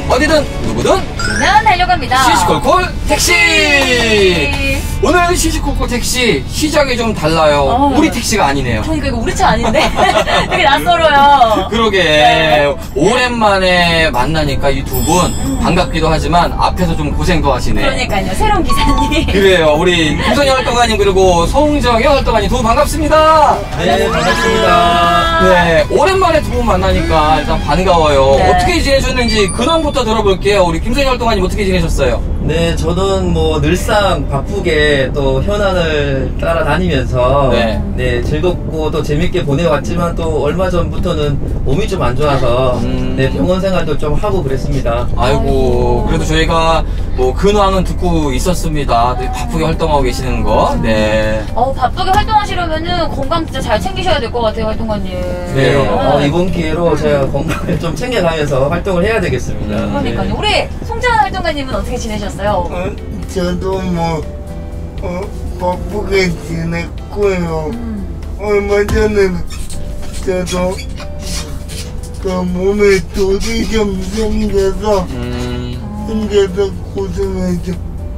어디든 누구든 그냥 달려갑니다. 시시콜콜 택시! 오늘 시시콜콜 택시 시작이 좀 달라요. 우리 택시가 아니네요. 그러니까 이거 우리 차 아닌데? 되게 낯설어요. 그러게. 네. 오랜만에 만나니까 이 두 분 반갑기도 하지만 앞에서 좀 고생도 하시네. 그러니까요. 새로운 기사님. 그래요. 우리 김선희 활동가님 그리고 송정현 활동가님 두 분 반갑습니다. 네, 반갑습니다. 네, 오랜만에 두 분 만나니까 일단 반가워요. 네. 어떻게 지내셨는지 근황부터 들어볼게요. 우리 김선희 활동가님 어떻게 지내셨어요? 네, 저는 뭐 늘상 바쁘게 또 현안을 따라다니면서 네. 즐겁고 또 재밌게 보내왔지만 또 얼마 전부터는 몸이 좀 안 좋아서 네, 병원 생활도 좀 하고 그랬습니다. 아이고, 그래도 저희가 뭐 근황은 듣고 있었습니다. 되게 바쁘게 활동하고 계시는 거. 네. 바쁘게 활동하시려면은 건강 진짜 잘 챙기셔야 될 것 같아요, 활동가님. 네. 이번 기회로 제가 건강을 좀 챙겨가면서 활동을 해야 되겠습니다. 그러니까요. 우리 송정현 활동가님은 어떻게 지내셨어요? 저도 바쁘게 지냈고요. 얼마 전에 저도 그 몸에 돌이 좀 생겨서 고생했죠.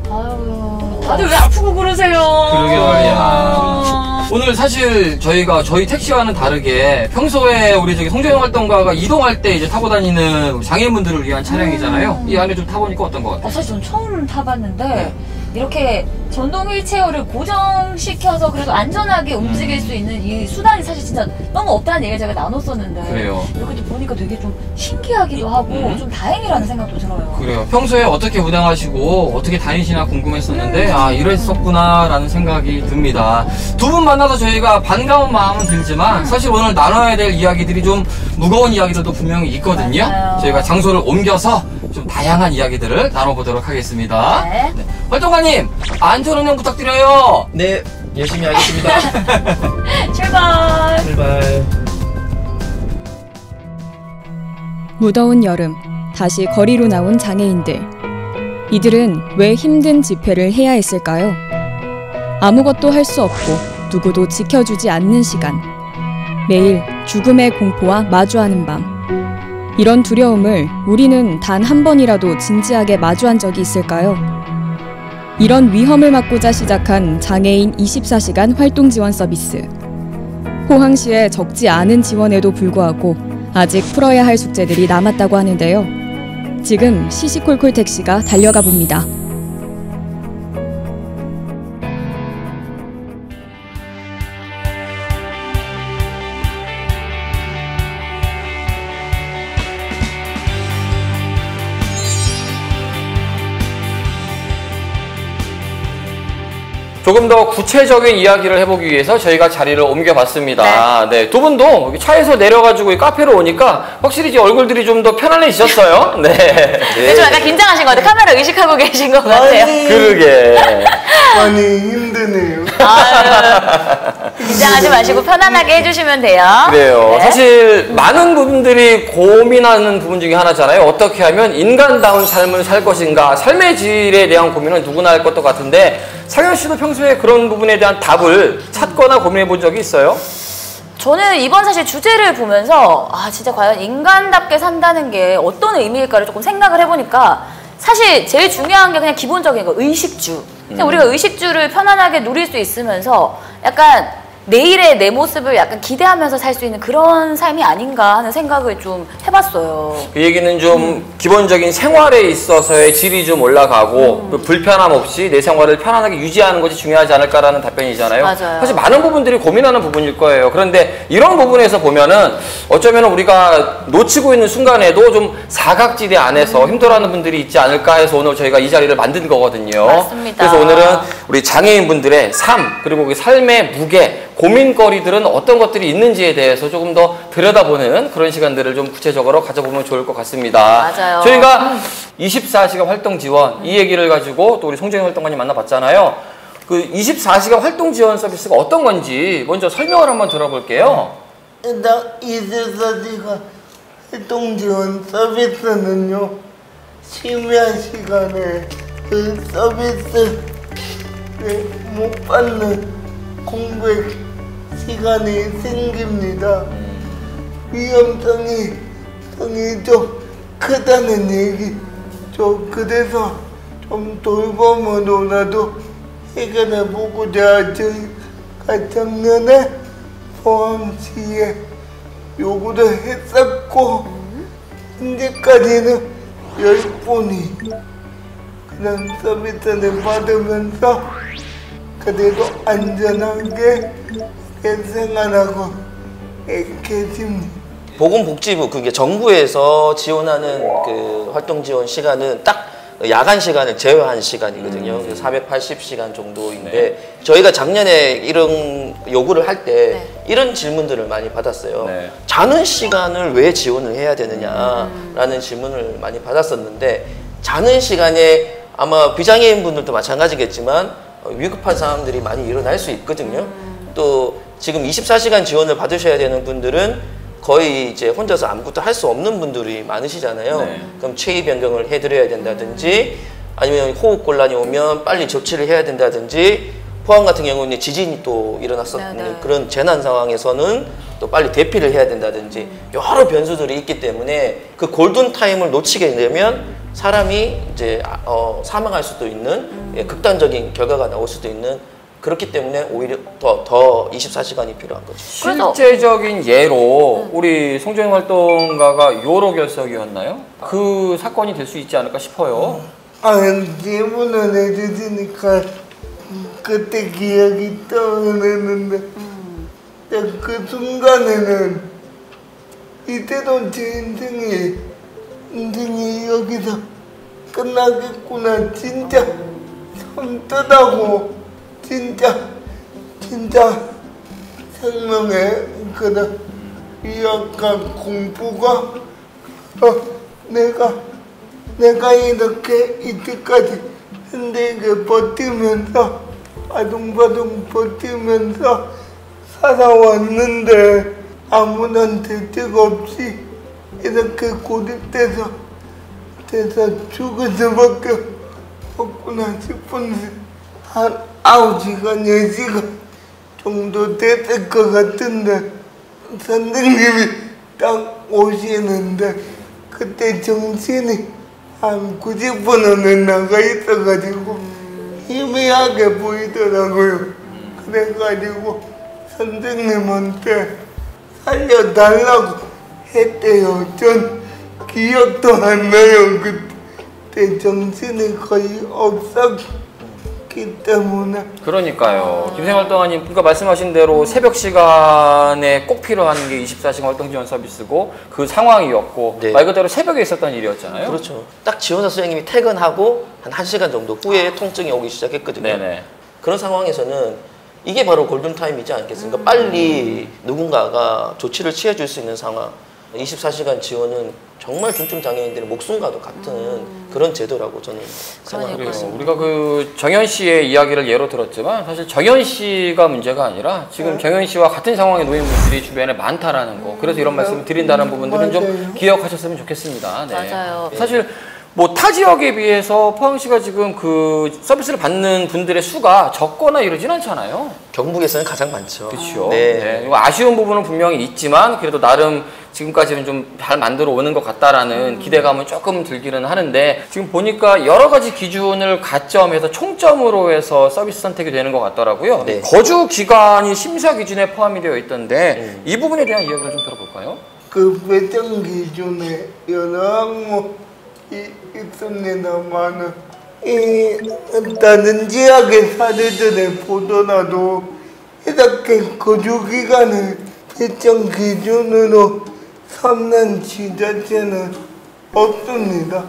아유, 다들 왜 아프고 그러세요? 그러게 말이야. 오늘 사실 저희 택시와는 다르게 평소에 우리 저기 송정현 활동가가 이동할 때 이제 타고 다니는 장애인분들을 위한 차량이잖아요. 이 안에 좀 타보니까 어떤 것 같아요? 사실 전 처음 타봤는데 네. 이렇게 전동 휠체어를 고정시켜서 그래도 안전하게 움직일 수 있는 이 수단이 사실 진짜 너무 없다는 얘기를 제가 나눴었는데 그래요. 이렇게 또 보니까 되게 좀 신기하기도 하고 좀 다행이라는 생각도 들어요. 그래요. 평소에 어떻게 운행하시고 어떻게 다니시나 궁금했었는데 아 이랬었구나 라는 생각이 듭니다. 두 분 만나서 저희가 반가운 마음은 들지만 사실 오늘 나눠야 될 이야기들이 좀 무거운 이야기들도 분명히 있거든요. 맞아요. 저희가 장소를 옮겨서 좀 다양한 이야기들을 나눠보도록 하겠습니다. 네. 네. 활동가님 안전운행 부탁드려요. 네, 열심히 하겠습니다. 출발! 출발. 무더운 여름, 다시 거리로 나온 장애인들. 이들은 왜 힘든 집회를 해야 했을까요? 아무것도 할 수 없고 누구도 지켜주지 않는 시간. 매일 죽음의 공포와 마주하는 밤. 이런 두려움을 우리는 단 한 번이라도 진지하게 마주한 적이 있을까요? 이런 위험을 막고자 시작한 장애인 24시간 활동 지원 서비스. 포항시의 적지 않은 지원에도 불구하고 아직 풀어야 할 숙제들이 남았다고 하는데요. 지금 시시콜콜 택시가 달려가 봅니다. 조금 더 구체적인 이야기를 해보기 위해서 저희가 자리를 옮겨봤습니다. 네, 두 분도 차에서 내려가지고 이 카페로 오니까 확실히 이제 얼굴들이 좀 더 편안해지셨어요. 네. 네. 좀 약간 긴장하신 것 같아요. 카메라 의식하고 계신 것 같아요. 그러게. 많이 힘드네요. 긴장하지 마시고 편안하게 해주시면 돼요. 그래요. 네. 사실 많은 분들이 고민하는 부분 중에 하나잖아요. 어떻게 하면 인간다운 삶을 살 것인가. 삶의 질에 대한 고민은 누구나 할 것도 같은데 상현 씨도 평소에 그런 부분에 대한 답을 찾거나 고민해 본 적이 있어요? 저는 이번 사실 주제를 보면서 진짜 과연 인간답게 산다는 게 어떤 의미일까를 조금 생각을 해보니까 사실 제일 중요한 게 그냥 기본적인 거 의식주. 그냥 우리가 의식주를 편안하게 누릴 수 있으면서 약간 내일의 내 모습을 약간 기대하면서 살 수 있는 그런 삶이 아닌가 하는 생각을 좀 해봤어요. 그 얘기는 좀 기본적인 생활에 있어서의 질이 좀 올라가고 그 불편함 없이 내 생활을 편안하게 유지하는 것이 중요하지 않을까라는 답변이잖아요. 맞아요. 사실 많은 부분들이 고민하는 부분일 거예요. 그런데 이런 부분에서 보면은 어쩌면 우리가 놓치고 있는 순간에도 좀 사각지대 안에서 힘들어하는 분들이 있지 않을까 해서 오늘 저희가 이 자리를 만든 거거든요. 맞습니다. 그래서 오늘은 우리 장애인분들의 삶 그리고 그 삶의 무게 고민거리들은 어떤 것들이 있는지에 대해서 조금 더 들여다보는 그런 시간들을 좀 구체적으로 가져보면 좋을 것 같습니다. 맞아요. 저희가 24시간 활동 지원 이 얘기를 가지고 또 우리 송정희 활동가님 만나봤잖아요. 그 24시간 활동 지원 서비스가 어떤 건지 먼저 설명을 한번 들어볼게요. 일단 24시간 활동 지원 서비스는요, 심야 시간에 그 서비스를 못 받는 공백 시간이 생깁니다. 위험성이 좀 크다는 얘기죠. 그래서 좀 돌봄으로라도 해결해 보고자 저희가 작년에 포항시에 요구를 했었고, 현재까지는 10분이 그런 서비스를 받으면서 그래도 안전하게 생활하고 계십니다. 보건복지부, 그게 정부에서 지원하는 그 활동 지원 시간은 딱 야간 시간을 제외한 시간이거든요. 480시간 정도인데 저희가 작년에 이런 요구를 할 때 이런 질문들을 많이 받았어요. 네. 자는 시간을 왜 지원을 해야 되느냐라는 질문을 많이 받았었는데, 자는 시간에 아마 비장애인 분들도 마찬가지겠지만 위급한 상황들이 많이 일어날 수 있거든요. 또 지금 24시간 지원을 받으셔야 되는 분들은 거의 이제 혼자서 아무것도 할 수 없는 분들이 많으시잖아요. 네. 그럼 체위 변경을 해드려야 된다든지, 아니면 호흡곤란이 오면 빨리 조치를 해야 된다든지, 포항 같은 경우는 지진이 또 일어났었는 그런 재난 상황에서는 또 빨리 대피를 해야 된다든지 여러 변수들이 있기 때문에 그 골든타임을 놓치게 되면 사람이 이제 사망할 수도 있는 극단적인 결과가 나올 수도 있는, 그렇기 때문에 오히려 더 24시간이 필요한 거죠. 실제적인 예로 우리 송정희 활동가가 요로결석이었나요? 그 사건이 될 수 있지 않을까 싶어요. 질문을 해주시니까 그때 기억이 떠오르는데, 그 순간에는 이대로 제 인생이 여기서 끝나겠구나, 진짜 섬뜩하고 진짜 생명의 그런 위협과 공포가 내가 이렇게 이때까지 힘들게 버티면서 바둥바둥 버티면서 살아왔는데 아무런 대책 없이 이렇게 고립돼서 죽을 수밖에 없구나 싶은데, 한 9시간, 10시간 정도 됐을 것 같은데 선생님이 딱 오시는데 그때 정신이 한 90%는 나가 있어가지고 희미하게 보이더라고요. 그래가지고 선생님한테 살려달라고 했대요. 전 기억도 안 나요. 그때 정신이 거의 없었기 때문에. 그러니까요. 김생 활동가님, 그러니까 말씀하신 대로 새벽 시간에 꼭 필요한 게 24시간 활동 지원 서비스고 그 상황이었고, 네. 말 그대로 새벽에 있었던 일이었잖아요. 그렇죠. 딱 지원사 선생님이 퇴근하고 한 1시간 정도 후에 통증이 오기 시작했거든요. 네네. 그런 상황에서는 이게 바로 골든타임이지 않겠습니까? 빨리 누군가가 조치를 취해줄 수 있는 상황. 24시간 지원은 정말 중증 장애인들의 목숨과도 같은 그런 제도라고 저는 생각하고 있습니다. 우리가 그 정현 씨의 이야기를 예로 들었지만 사실 정현 씨가 문제가 아니라 지금 정현 씨와 같은 상황의 노인분들이 주변에 많다라는 거. 그래서 이런 말씀을 드린다는 부분들은 좀 기억하셨으면 좋겠습니다. 네. 맞아요. 사실 뭐 타 지역에 비해서 포항시가 지금 그 서비스를 받는 분들의 수가 적거나 이러진 않잖아요. 경북에서는 가장 많죠. 그렇죠. 네. 네. 아쉬운 부분은 분명히 있지만 그래도 나름 지금까지는 좀 잘 만들어 오는 것 같다라는 기대감은 조금 들기는 하는데, 지금 보니까 여러 가지 기준을 가점해서 총점으로 해서 서비스 선택이 되는 것 같더라고요. 네. 거주 기간이 심사 기준에 포함이 되어 있던데 이 부분에 대한 이야기를 좀 들어볼까요? 그 배정 기준에 여러 항목이 있습니다만, 다른 지역의 사례들을 보더라도 이렇게 거주 기간을 배정 기준으로 삼는 지자체는 없습니다.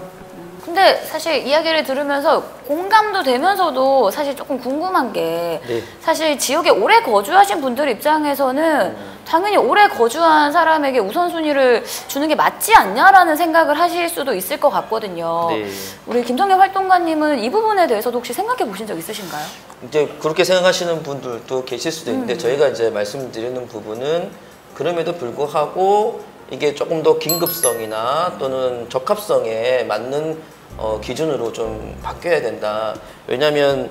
근데 사실 이야기를 들으면서 공감도 되면서도 사실 조금 궁금한 게 네. 사실 지역에 오래 거주하신 분들 입장에서는 당연히 오래 거주한 사람에게 우선순위를 주는 게 맞지 않냐라는 생각을 하실 수도 있을 것 같거든요. 네. 우리 김성겸 활동가님은 이 부분에 대해서도 혹시 생각해 보신 적 있으신가요? 이제 그렇게 생각하시는 분들도 계실 수도 있는데 저희가 이제 말씀드리는 부분은 그럼에도 불구하고 이게 조금 더 긴급성이나 또는 적합성에 맞는 기준으로 좀 바뀌어야 된다. 왜냐하면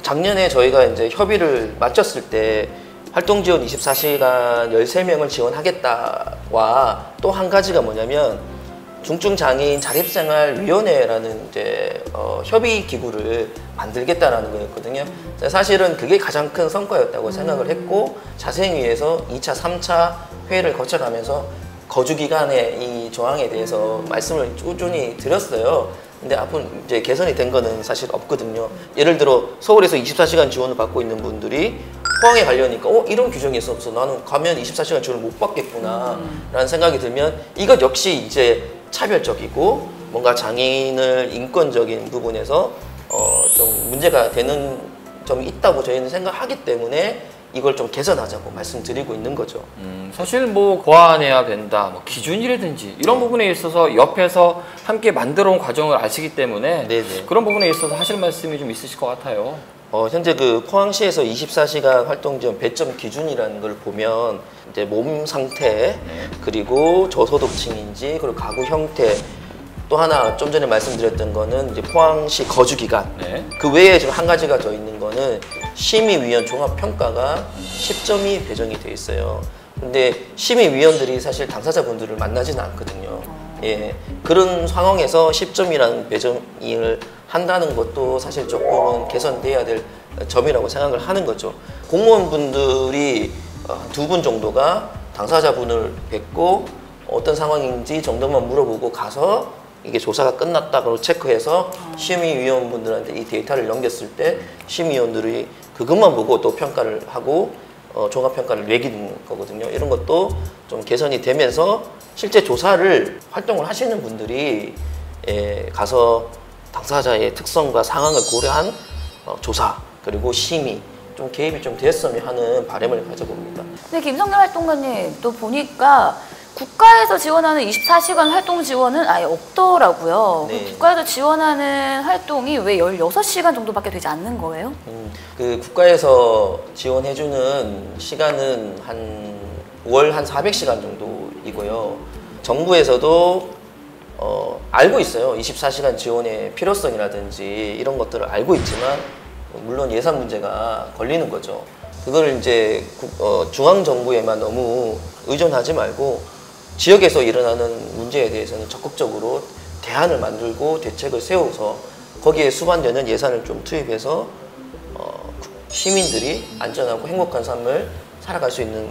작년에 저희가 이제 협의를 마쳤을 때 활동지원 24시간 13명을 지원하겠다와 또 한 가지가 뭐냐면 중증장애인 자립생활위원회라는 이제 협의 기구를 만들겠다라는 거였거든요. 사실은 그게 가장 큰 성과였다고 생각을 했고 자생위에서 2차, 3차 회의를 거쳐가면서 거주기간의 이 조항에 대해서 말씀을 꾸준히 드렸어요. 근데 앞으로 이제 개선이 된 거는 사실 없거든요. 예를 들어 서울에서 24시간 지원을 받고 있는 분들이 포항에 가려니까 이런 규정이 있어서 나는 가면 24시간 지원을 못 받겠구나 라는 생각이 들면 이것 역시 이제 차별적이고 뭔가 장애인을 인권적인 부분에서 좀 문제가 되는 점이 있다고 저희는 생각하기 때문에 이걸 좀 개선하자고 말씀드리고 있는 거죠. 사실 뭐 보완해야 된다, 뭐 기준이라든지 이런 부분에 있어서 옆에서 함께 만들어온 과정을 아시기 때문에 네네. 그런 부분에 있어서 하실 말씀이 좀 있으실 것 같아요. 현재 그 포항시에서 24시간 활동지원 배점 기준이라는 걸 보면 이제 몸 상태 그리고 저소득층인지 그리고 가구 형태 또 하나 좀 전에 말씀드렸던 거는 이제 포항시 거주 기간 그 외에 지금 한 가지가 더 있는 거는 심의위원 종합평가가 10점이 배정이 돼 있어요. 근데 심의위원들이 사실 당사자분들을 만나지는 않거든요. 예, 그런 상황에서 10점이라는 배정을 한다는 것도 사실 조금은 개선돼야 될 점이라고 생각을 하는 거죠. 공무원분들이 2분 정도가 당사자분을 뵙고 어떤 상황인지 정도만 물어보고 가서 이게 조사가 끝났다고 체크해서 심의위원분들한테 이 데이터를 넘겼을 때 심의위원들이 그것만 보고 또 평가를 하고 종합평가를 매기는 거거든요. 이런 것도 좀 개선이 되면서 실제 조사를 활동을 하시는 분들이 가서 당사자의 특성과 상황을 고려한 조사 그리고 심의 좀 개입이 좀 됐으면 하는 바람을 가져봅니다. 근데 김성겸 활동가님 또 보니까 국가에서 지원하는 24시간 활동 지원은 아예 없더라고요. 네. 국가에서 지원하는 활동이 왜 16시간 정도밖에 되지 않는 거예요? 그 국가에서 지원해주는 시간은 월 한 400시간 정도이고요. 정부에서도 알고 있어요. 24시간 지원의 필요성이라든지 이런 것들을 알고 있지만 물론 예산 문제가 걸리는 거죠. 그거를 이제 중앙정부에만 너무 의존하지 말고 지역에서 일어나는 문제에 대해서는 적극적으로 대안을 만들고 대책을 세워서 거기에 수반되는 예산을 좀 투입해서 시민들이 안전하고 행복한 삶을 살아갈 수 있는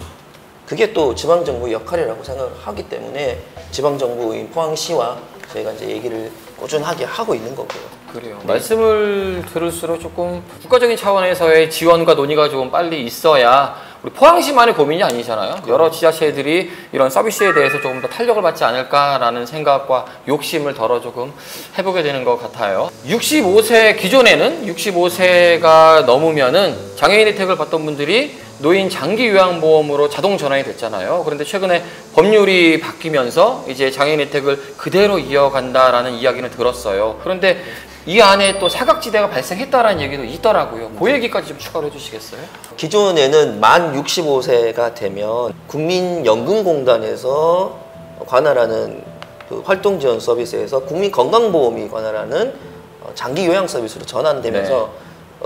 그게 또 지방정부의 역할이라고 생각을 하기 때문에 지방정부인 포항시와 저희가 이제 얘기를 꾸준하게 하고 있는 거고요. 그래요. 네. 말씀을 들을수록 조금 국가적인 차원에서의 지원과 논의가 좀 빨리 있어야 우리 포항시만의 고민이 아니잖아요. 여러 지자체들이 이런 서비스에 대해서 조금 더 탄력을 받지 않을까라는 생각과 욕심을 덜어 조금 해보게 되는 것 같아요. 65세 기존에는 65세가 넘으면은 장애인 혜택을 받던 분들이 노인 장기 요양보험으로 자동 전환이 됐잖아요. 그런데 최근에 법률이 바뀌면서 이제 장애인 혜택을 그대로 이어간다라는 이야기는 들었어요. 그런데 이 안에 또 사각지대가 발생했다라는 얘기도 있더라고요. 그 얘기까지 좀 추가로 해주시겠어요? 기존에는 만 65세가 되면 국민연금공단에서 관할하는 그 활동지원 서비스에서 국민건강보험이 관할하는 장기 요양 서비스로 전환되면서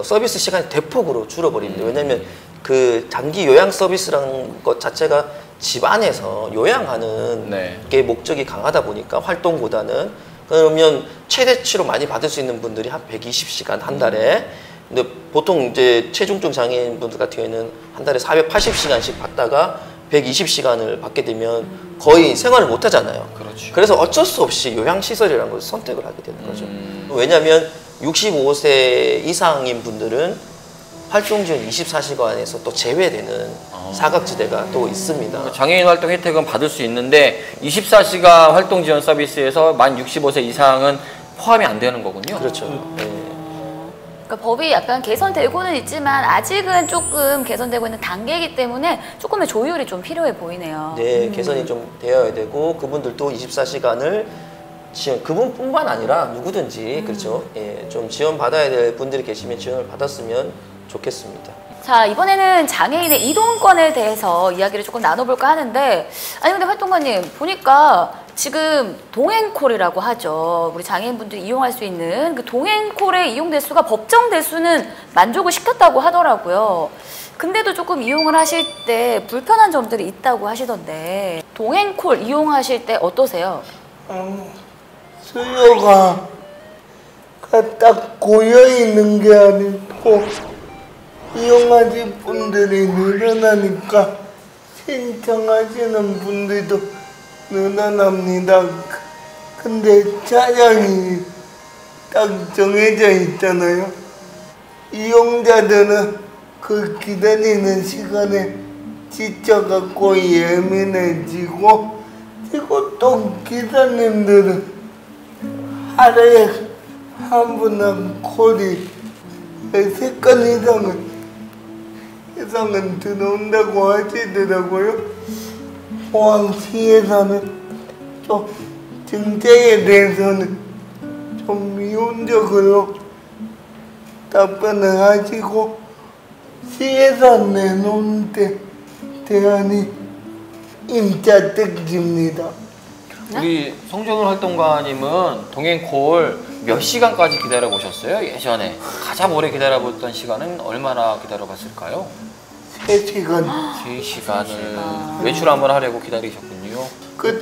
서비스 시간이 대폭으로 줄어버립니다. 왜냐하면 그 장기 요양 서비스라는 것 자체가 집 안에서 요양하는 게 목적이 강하다 보니까 활동보다는 그러면 최대치로 많이 받을 수 있는 분들이 한 120시간 한 달에 근데 보통 이제 체중증 장애인 분들 같은 경우에는 한 달에 480시간씩 받다가 120시간을 받게 되면 거의 생활을 못 하잖아요. 그렇죠. 그래서 어쩔 수 없이 요양시설이라는 걸 선택을 하게 되는 거죠. 왜냐하면 65세 이상인 분들은 활동지원 24시간에서 또 제외되는 사각지대가 또 있습니다. 장애인 활동 혜택은 받을 수 있는데 24시간 활동지원 서비스에서 만 65세 이상은 포함이 안 되는 거군요. 그렇죠. 네. 그러니까 법이 약간 개선되고는 있지만 아직은 조금 개선되고 있는 단계이기 때문에 조금의 조율이 좀 필요해 보이네요. 네, 개선이 좀 되어야 되고 그분들도 24시간을 지원, 그분뿐만 아니라 누구든지 그렇죠. 예, 좀 지원 받아야 될 분들이 계시면 지원을 받았으면 좋겠습니다. 자, 이번에는 장애인의 이동권에 대해서 이야기를 조금 나눠볼까 하는데, 아니 근데 활동가님 보니까 지금 동행콜이라고 하죠. 우리 장애인분들이 이용할 수 있는 그 동행콜의 이용 대수가 법정 대수는 만족을 시켰다고 하더라고요. 근데도 조금 이용을 하실 때 불편한 점들이 있다고 하시던데, 동행콜 이용하실 때 어떠세요? 수요가 딱 고여 있는 게 아니고 이용하실 분들이 늘어나니까 신청하시는 분들도 늘어납니다. 근데 차량이 딱 정해져 있잖아요. 이용자들은 그 기다리는 시간에 지쳐갖고 예민해지고, 그리고 또 기사님들은 하루에 한 분은 콜이 3건 이상은 들어온다고 하시더라고요. 포항시에서는 좀 정책에 대해서는 좀 미온적으로 답변을 하시고, 시에서 내놓은 대안이 임차택지입니다. 우리 송정훈 활동가님은 동행콜 몇 시간까지 기다려 보셨어요? 예전에 가장 오래 기다려 봤던 시간은 얼마나 기다려 봤을까요? 3시간. 3시간을 외출 한번 하려고 기다리셨군요.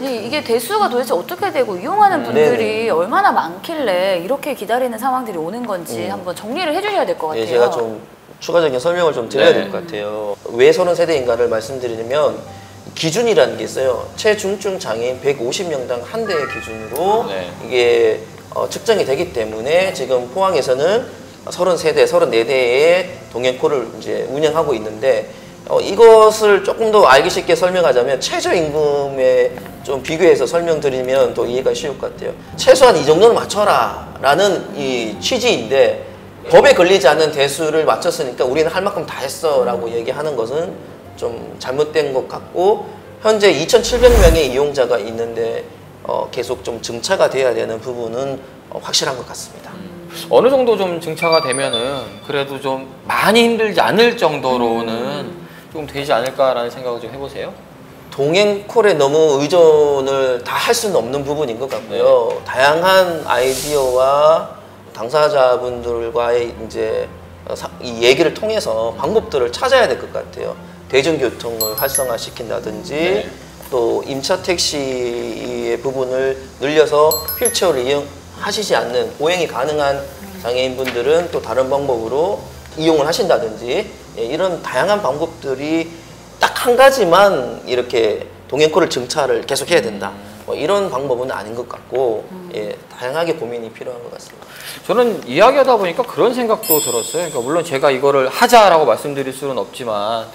이게 대수가 도대체 어떻게 되고 이용하는 분들이 얼마나 많길래 이렇게 기다리는 상황들이 오는 건지 한번 정리를 해주셔야 될 것 같아요. 네, 제가 좀 추가적인 설명을 좀 드려야 될 것 같아요. 왜 30세대인가를 말씀드리면 기준이라는 게 있어요. 체중증 장애인 150명당 한 대 기준으로 이게 측정이 되기 때문에 지금 포항에서는 33대, 34대의 동행콜을 이제 운영하고 있는데, 이것을 조금 더 알기 쉽게 설명하자면 최저임금에 좀 비교해서 설명드리면 더 이해가 쉬울 것 같아요. 최소한 이 정도는 맞춰라 라는 이 취지인데, 법에 걸리지 않는 대수를 맞췄으니까 우리는 할 만큼 다 했어 라고 얘기하는 것은 좀 잘못된 것 같고, 현재 2,700명의 이용자가 있는데 계속 좀 증차가 돼야 되는 부분은 확실한 것 같습니다. 어느 정도 좀 증차가 되면은 그래도 좀 많이 힘들지 않을 정도로는 좀 되지 않을까라는 생각을 좀 해보세요. 동행콜에 너무 의존을 다 할 수는 없는 부분인 것 같고요. 다양한 아이디어와 당사자분들과의 이제 이 얘기를 통해서 방법들을 찾아야 될 것 같아요. 대중교통을 활성화시킨다든지 또 임차 택시의 부분을 늘려서 휠체어를 이용하시지 않는 보행이 가능한 장애인분들은 또 다른 방법으로 이용을 하신다든지, 이런 다양한 방법들이 딱 한 가지만 이렇게 동행콜을 증차를 계속 해야 된다, 뭐 이런 방법은 아닌 것 같고, 다양하게 고민이 필요한 것 같습니다. 저는 이야기하다 보니까 그런 생각도 들었어요. 그러니까 물론 제가 이거를 하자라고 말씀드릴 수는 없지만,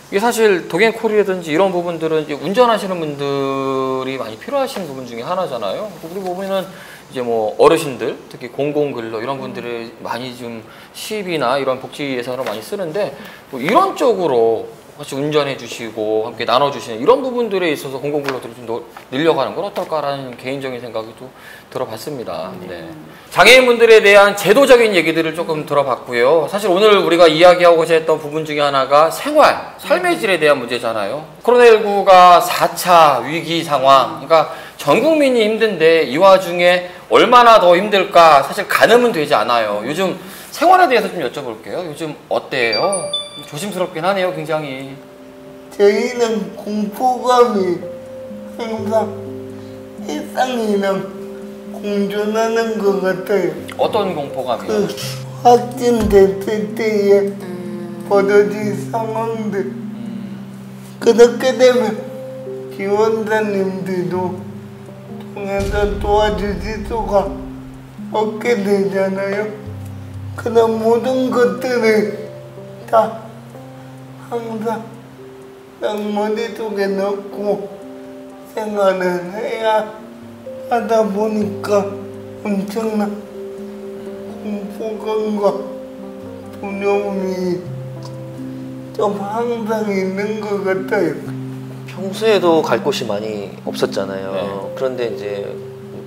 이게 사실 동행콜이라든지 이런 부분들은 이제 운전하시는 분들이 많이 필요하신 부분 중에 하나잖아요. 우리 보면은 이제 뭐 어르신들, 특히 공공근로 이런 분들이 많이 좀 시입이나 이런 복지 예산으로 많이 쓰는데, 뭐 이런 쪽으로 같이 운전해 주시고 함께 나눠주시는 이런 부분들에 있어서 공공근로들을 좀 늘려가는 건 어떨까라는 개인적인 생각이 또 들어봤습니다. 네. 장애인분들에 대한 제도적인 얘기들을 조금 들어봤고요. 사실 오늘 우리가 이야기하고자 했던 부분 중에 하나가 생활, 삶의 질에 대한 문제잖아요. 코로나19가 4차 위기 상황, 그러니까 전 국민이 힘든데 이 와중에 얼마나 더 힘들까 사실 가늠은 되지 않아요. 요즘 생활에 대해서 좀 여쭤볼게요. 요즘 어때요? 조심스럽긴 하네요, 굉장히. 저희는 공포감이 항상 일상이랑 공존하는 것 같아요. 어떤 공포감이요? 확진됐을 때에 벌어질 상황들. 그렇게 되면 지원자님들도 통해서 도와주실 수가 없게 되잖아요. 그런 모든 것들을 다 항상 머릿속에 넣고 생활을 해야 하다 보니까 엄청난 공포감과 두려움이 좀 항상 있는 것 같아요. 평소에도 갈 곳이 많이 없었잖아요. 네. 그런데 이제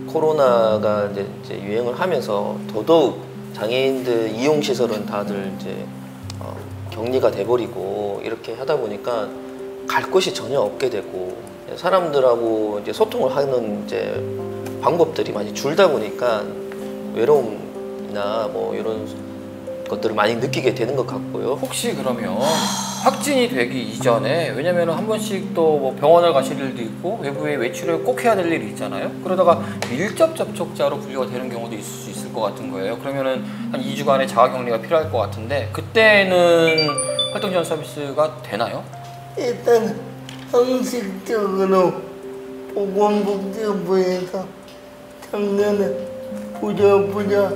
코로나가 이제 유행을 하면서 더더욱 장애인들 이용 시설은 다들 이제 격리가 돼버리고 이렇게 하다 보니까 갈 곳이 전혀 없게 되고 사람들하고 이제 소통을 하는 이제 방법들이 많이 줄다 보니까 외로움이나 뭐 이런 것들을 많이 느끼게 되는 것 같고요. 혹시 그러면 확진이 되기 이전에, 왜냐면 한 번씩 또 뭐 병원을 가실 일도 있고 외부에 외출을 꼭 해야 될 일이 있잖아요. 그러다가 밀접 접촉자로 분류가 되는 경우도 있을 수 있을 것 같은 거예요. 그러면은 한 2주간의 자가격리가 필요할 것 같은데 그때는 활동지원 서비스가 되나요? 일단 형식적으로 보건복지부에서 작년에 부랴부랴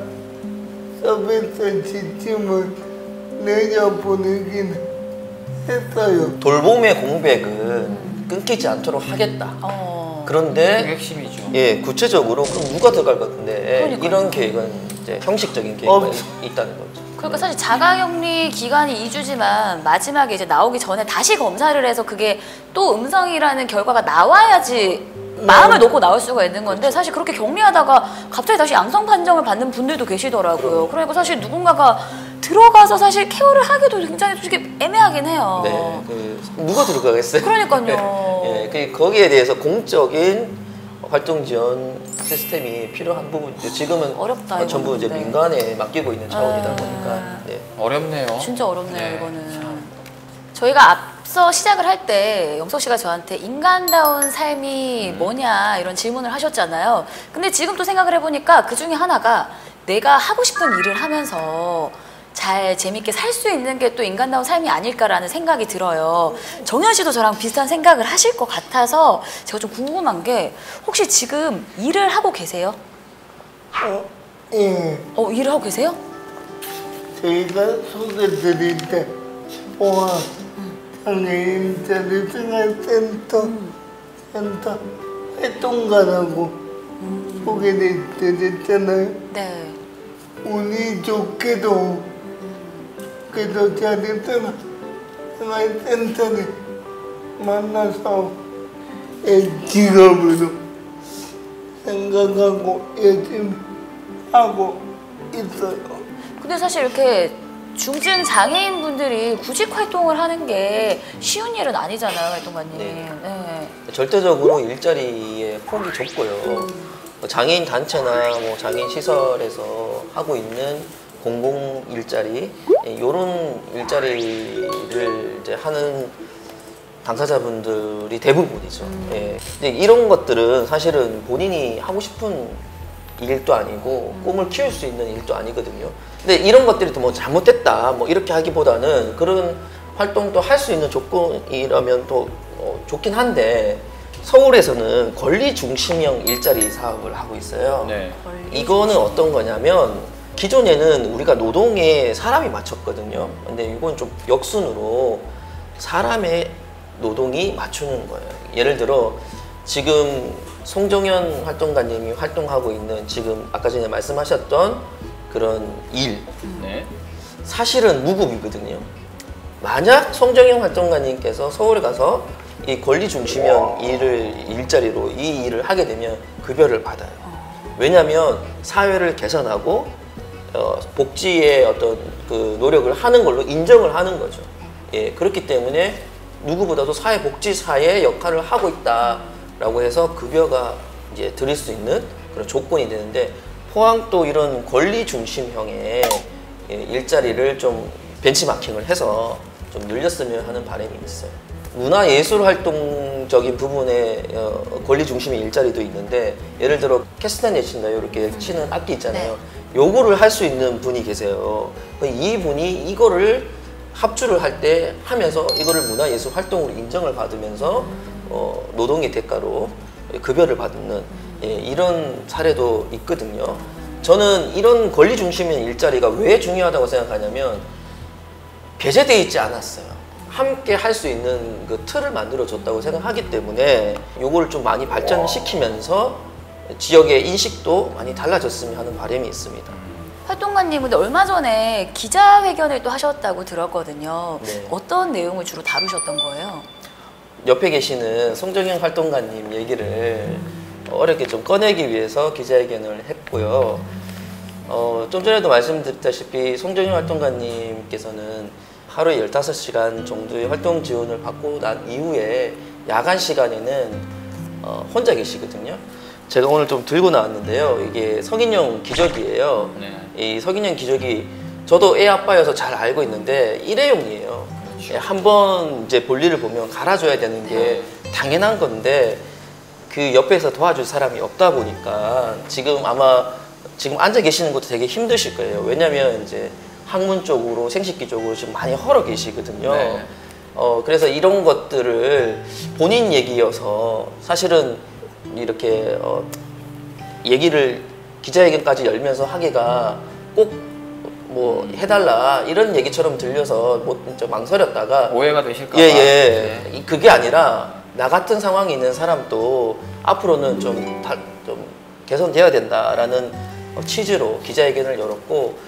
서비스 지침을 내려보내긴 했어요. 돌봄의 공백은 끊기지 않도록 하겠다. 그게 그런데 핵심이죠. 예, 구체적으로 그럼 누가 들어갈 것 같은데 그러니까요. 이런 계획은 이제 형식적인 계획만 있다는 거죠. 그러니까 사실 자가격리 기간이 2주지만 마지막에 이제 나오기 전에 다시 검사를 해서 그게 또 음성이라는 결과가 나와야지 마음을 놓고 나올 수가 있는 건데 사실 그렇게 격리하다가 갑자기 다시 양성 판정을 받는 분들도 계시더라고요. 그러니까 사실 누군가가 들어가서 사실 케어를 하기도 굉장히 솔직히 애매하긴 해요. 네, 누가 들어가겠어요? 그러니까요. 예, 거기에 대해서 공적인 활동 지원 시스템이 필요한 부분이죠. 지금은 어렵다, 전부 이제 네. 민간에 맡기고 있는 차원이다 보니까. 네. 어렵네요. 진짜 어렵네요, 네. 이거는. 저희가 앞서 시작을 할 때 영석 씨가 저한테 인간다운 삶이 뭐냐 이런 질문을 하셨잖아요. 근데 지금 또 생각을 해보니까 그 중에 하나가 내가 하고 싶은 일을 하면서 잘 재밌게 살 수 있는 게 또 인간다운 삶이 아닐까라는 생각이 들어요. 정현 씨도 저랑 비슷한 생각을 하실 것 같아서 제가 좀 궁금한 게 혹시 지금 일을 하고 계세요? 예, 일을 하고 계세요? 저희가 소개드릴 때 포항 장애인 자립생활센터 활동가라고 소개드렸잖아요. 네. 운이 좋게도 그래도 자립생활센터를 만나서 직업으로 생각하고 열심히 하고 있어요. 근데 사실 이렇게 중증 장애인 분들이 구직 활동을 하는 게 쉬운 일은 아니잖아요, 활동가님. 네. 네. 절대적으로 일자리의 폭이 좁고요. 장애인 단체나 뭐 장애인 시설에서 하고 있는 공공 일자리, 이런 일자리를 이제 하는 당사자분들이 대부분이죠. 예. 근데 이런 것들은 사실은 본인이 하고 싶은 일도 아니고 꿈을 키울 수 있는 일도 아니거든요. 근데 이런 것들이 또 뭐 잘못됐다 뭐 이렇게 하기보다는 그런 활동도 할 수 있는 조건이라면 또 좋긴 한데 서울에서는 권리 중심형 일자리 사업을 하고 있어요. 네. 이거는 어떤 거냐면 기존에는 우리가 노동에 사람이 맞췄거든요. 근데 이건 좀 역순으로 사람의 노동이 맞추는 거예요. 예를 들어 지금 송정현 활동가님이 활동하고 있는 지금 아까 전에 말씀하셨던 그런 일 네. 사실은 무급이거든요. 만약 송정현 활동가님께서 서울에 가서 이 권리 중심형 일자리로 이 일을 하게 되면 급여를 받아요. 왜냐하면 사회를 개선하고 복지의 어떤 그 노력을 하는 걸로 인정을 하는 거죠. 예, 그렇기 때문에 누구보다도 사회복지사의 역할을 하고 있다라고 해서 급여가 이제 드릴 수 있는 그런 조건이 되는데 포항도 이런 권리 중심형의 일자리를 좀 벤치마킹을 해서 좀 늘렸으면 하는 바람이 있어요. 문화예술 활동적인 부분에 권리 중심의 일자리도 있는데 예를 들어 캐스터넷인가 이렇게 치는 악기 있잖아요. 요거를 할 수 있는 분이 계세요. 이 분이 이거를 합주를 할 때 하면서 이거를 문화예술 활동으로 인정을 받으면서 노동의 대가로 급여를 받는 이런 사례도 있거든요. 저는 이런 권리 중심의 일자리가 왜 중요하다고 생각하냐면 배제되어 있지 않았어요. 함께 할 수 있는 그 틀을 만들어 줬다고 생각하기 때문에 요거를 좀 많이 발전시키면서 지역의 인식도 많이 달라졌으면 하는 바람이 있습니다. 활동가님, 근데 얼마 전에 기자회견을 또 하셨다고 들었거든요. 네. 어떤 내용을 주로 다루셨던 거예요? 옆에 계시는 송정영 활동가님 얘기를 어렵게 좀 꺼내기 위해서 기자회견을 했고요. 좀 전에도 말씀드렸다시피 송정영 활동가님께서는 하루에 15시간 정도의 활동 지원을 받고 난 이후에 야간 시간에는 혼자 계시거든요. 제가 오늘 좀 들고 나왔는데요. 이게 석인용 기저귀예요. 네. 이 석인용 기저귀, 저도 애 아빠여서 잘 알고 있는데 일회용이에요. 그렇죠. 한번 이제 볼일을 보면 갈아줘야 되는 게 당연한 건데 그 옆에서 도와줄 사람이 없다 보니까 지금 아마 지금 앉아 계시는 것도 되게 힘드실 거예요. 왜냐면 이제 학문 쪽으로 생식기 쪽으로 지금 많이 헐어 계시거든요. 네. 그래서 이런 것들을 본인 얘기여서 사실은 이렇게 얘기를 기자회견까지 열면서 하기가 꼭 뭐 해달라 이런 얘기처럼 들려서 뭐 좀 망설였다가 오해가 되실까 봐. 예. 네. 그게 아니라 나 같은 상황이 있는 사람도 앞으로는 좀 개선돼야 된다라는 취지로 기자회견을 열었고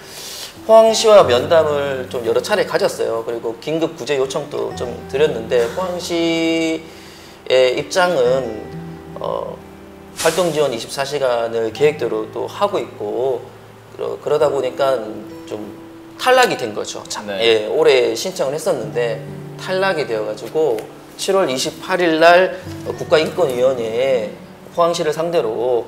포항시와 면담을 좀 여러 차례 가졌어요. 그리고 긴급 구제 요청도 좀 드렸는데 포항시의 입장은 활동 지원 24시간을 계획대로 또 하고 있고 그러다 보니까 좀 탈락이 된 거죠. 네. 예, 올해 신청을 했었는데 탈락이 되어가지고 7월 28일 날 국가인권위원회에 포항시를 상대로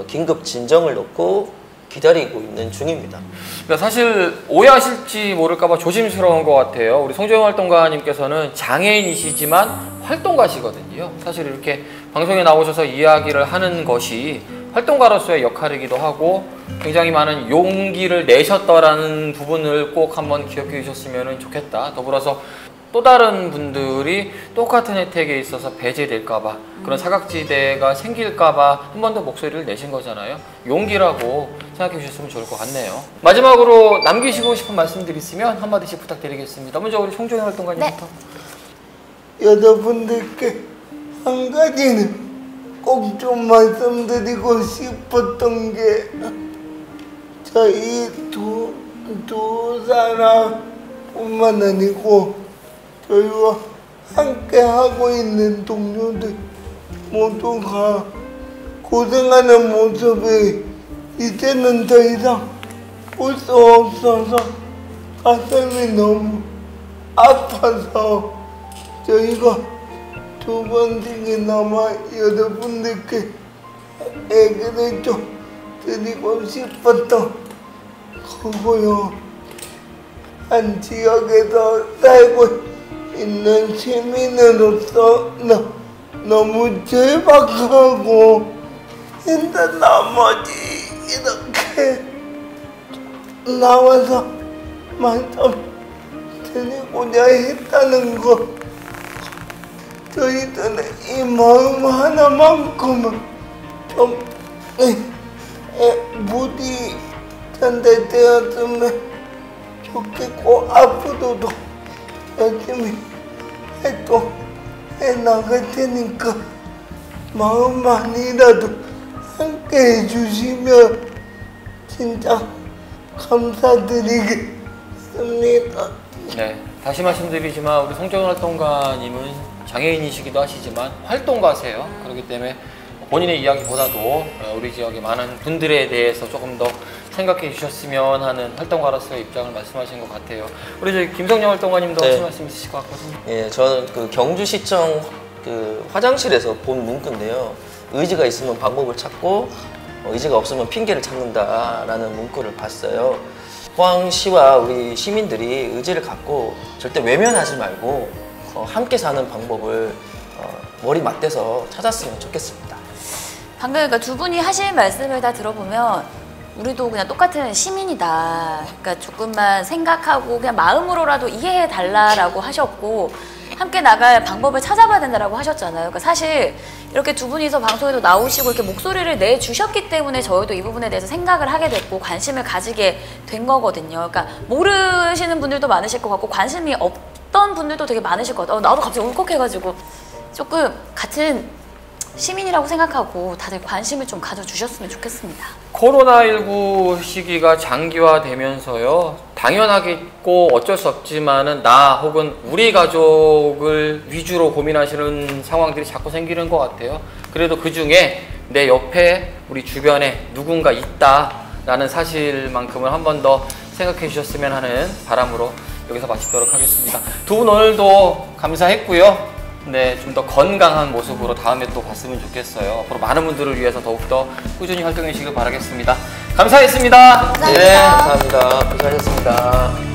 긴급 진정을 넣고 기다리고 있는 중입니다. 그러니까 사실 오해하실지 모를까봐 조심스러운 것 같아요. 우리 송정영 활동가님께서는 장애인이시지만 활동가시거든요. 사실 이렇게 방송에 나오셔서 이야기를 하는 것이 활동가로서의 역할이기도 하고 굉장히 많은 용기를 내셨다라는 부분을 꼭 한번 기억해 주셨으면 좋겠다. 더불어서 또 다른 분들이 똑같은 혜택에 있어서 배제될까봐 그런 사각지대가 생길까봐 한 번 더 목소리를 내신 거잖아요. 용기라고 생각해 주셨으면 좋을 것 같네요. 마지막으로 남기시고 싶은 말씀들 있으면 한마디씩 부탁드리겠습니다. 먼저 우리 송정영 활동가님부터. 여러분들께 한 가지는 꼭 좀 말씀드리고 싶었던 게 저희 두 사람뿐만 아니고 저희와 함께 하고 있는 동료들 모두가 고생하는 모습을 이제는 더 이상 볼 수 없어서 가슴이 너무 아파서 저희가 두 번째나마 여러분들께 얘기를 좀 드리고 싶었던 거고요. 한 지역에서 살고 있는 시민으로서 너무 절박하고 힘든 나머지 이렇게 나와서 말씀드리고자 했다는 것, 저희들의 이 마음 하나만큼은 좀 부디 전달되었으면 좋겠고 앞으로도 열심히 활동해 나갈 테니까 마음만이라도 함께 해주시면 진짜 감사드리겠습니다. 네, 다시 말씀드리지만 우리 송정영 활동가님은 장애인이시기도 하시지만 활동가세요. 그렇기 때문에 본인의 이야기보다도 우리 지역의 많은 분들에 대해서 조금 더 생각해 주셨으면 하는 활동가로서의 입장을 말씀하신 것 같아요. 우리 저희 김성령 활동가님도 하실 말씀 있으실 것 같거든요. 예, 저는 그 경주시청 그 화장실에서 본 문구인데요. 의지가 있으면 방법을 찾고 의지가 없으면 핑계를 찾는다라는 문구를 봤어요. 포항시와 우리 시민들이 의지를 갖고 절대 외면하지 말고 함께 사는 방법을 머리 맞대서 찾았으면 좋겠습니다. 방금 그러니까 두 분이 하신 말씀을 다 들어보면 우리도 그냥 똑같은 시민이다. 그러니까 조금만 생각하고 그냥 마음으로라도 이해해 달라라고 하셨고 함께 나갈 방법을 찾아봐야 된다라고 하셨잖아요. 그러니까 사실 이렇게 두 분이서 방송에도 나오시고 이렇게 목소리를 내주셨기 때문에 저희도 이 부분에 대해서 생각을 하게 됐고 관심을 가지게 된 거거든요. 그러니까 모르시는 분들도 많으실 것 같고 관심이 없던 분들도 되게 많으실 것 같아요. 나도 갑자기 울컥해가지고 조금 같은 시민이라고 생각하고 다들 관심을 좀 가져주셨으면 좋겠습니다. 코로나19 시기가 장기화되면서요, 당연하겠고 어쩔 수 없지만은 나 혹은 우리 가족을 위주로 고민하시는 상황들이 자꾸 생기는 것 같아요. 그래도 그 중에 내 옆에 우리 주변에 누군가 있다라는 사실만큼은 한 번 더 생각해 주셨으면 하는 바람으로 여기서 마치도록 하겠습니다. 두 분 오늘도 감사했고요. 네, 좀 더 건강한 모습으로 다음에 또 봤으면 좋겠어요. 앞으로 많은 분들을 위해서 더욱더 꾸준히 활동해 주시길 바라겠습니다. 감사했습니다. 감사합니다. 네, 감사합니다. 고생하셨습니다.